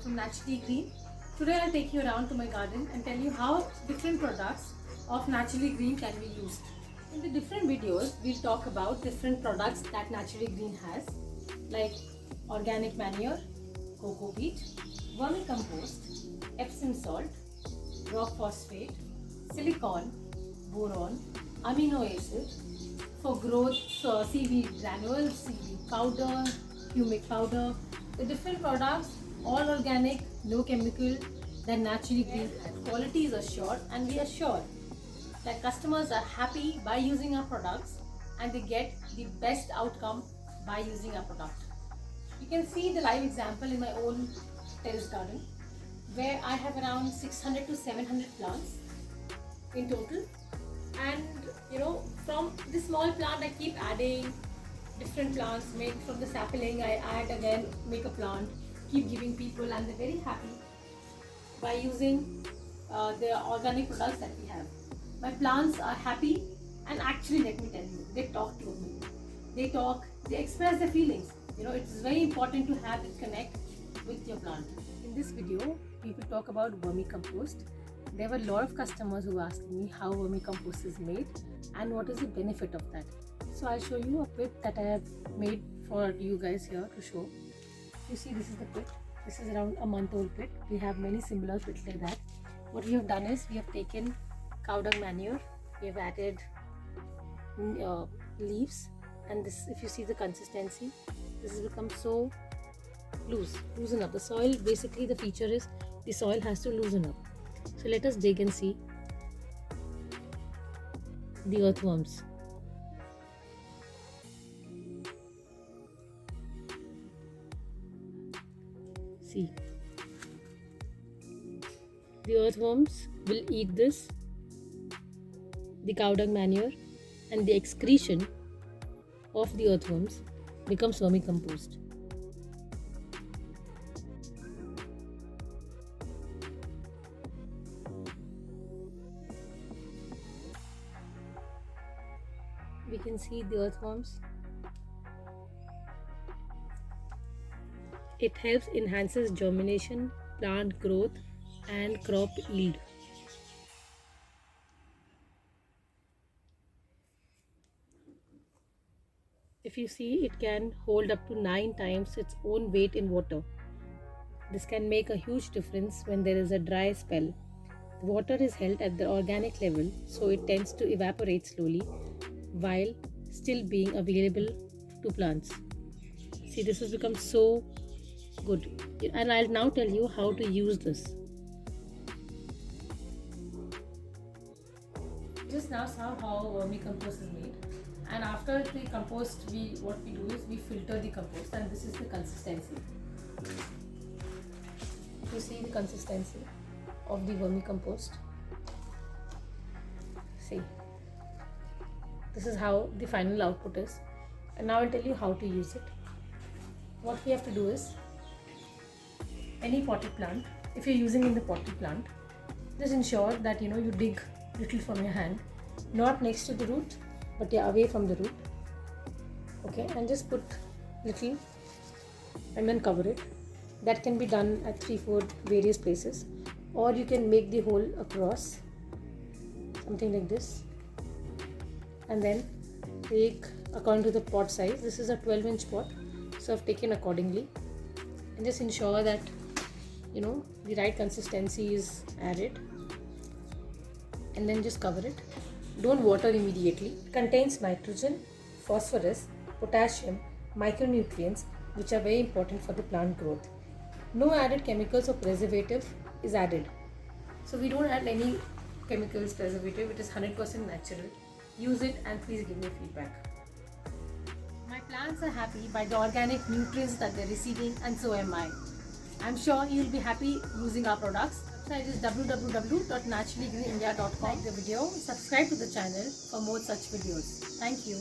from Naturallygreen. Today I'll take you around to my garden and tell you how different products of Naturallygreen can be used. In the different videos, we'll talk about different products that Naturallygreen has, like organic manure, coco peat, vermicompost, Epsom salt, rock phosphate, silicon, boron, amino acid, for growth, seaweed granules, seaweed powder, humic powder. The different products, all organic, no chemical, that Naturallygreen has. Quality is assured, and we are sure that customers are happy by using our products and they get the best outcome by using our product. You can see the live example in my own terrace garden, where I have around 600 to 700 plants in total. And from this small plant I keep adding different plants. Make from the sapling, I add again, make a plant, keep giving people, and they're very happy by using the organic products that we have. My plants are happy, and actually let me tell you, they talk to me. They express their feelings. It's very important to have this connect with your plant. In this video, people talk about vermicompost. There were a lot of customers who asked me how vermicompost is made and what is the benefit of that. So I'll show you a pit that I have made for you guys here to show. You see, this is the pit. This is around a month-old pit. We have many similar pits like that. What we have done is we have taken cow dung manure. We have added leaves, and this, if you see the consistency, this has become so loosen up. The soil, basically the feature is the soil has to loosen up. So let us dig and see the earthworms. See, the earthworms will eat this, the cow dung manure, and the excretion of the earthworms becomes vermicompost. We can see the earthworms. It helps enhances germination, plant growth, and crop yield. If you see, it can hold up to 9 times its own weight in water. This can make a huge difference when there is a dry spell. The water is held at the organic level, so it tends to evaporate slowly while still being available to plants. See, this has become so good, and I'll now tell you how to use this. Just now saw how vermicompost is made, and after the compost, what we do is we filter the compost, and this is the consistency. You see the consistency of the vermicompost. See, this is how the final output is, and now I'll tell you how to use it. What we have to do is, any potted plant, if you're using in the potted plant, just ensure that you dig little from your hand, not next to the root, but away from the root. Okay, and just put little and then cover it. That can be done at 3-4 various places, or you can make the hole across, something like this, and then take according to the pot size. This is a 12-inch pot, so I've taken accordingly, and just ensure that the right consistency is added, and then just cover it. Don't water immediately. It contains nitrogen, phosphorus, potassium, micronutrients, which are very important for the plant growth. No added chemicals or preservative is added, so we don't add any chemicals, preservative. It is 100% natural. Use it, and please give me feedback. My plants are happy by the organic nutrients that they're receiving, and so am I. I'm sure you'll be happy using our products. Website is www.naturallygreeniindia.com. Like the video, subscribe to the channel for more such videos. Thank you.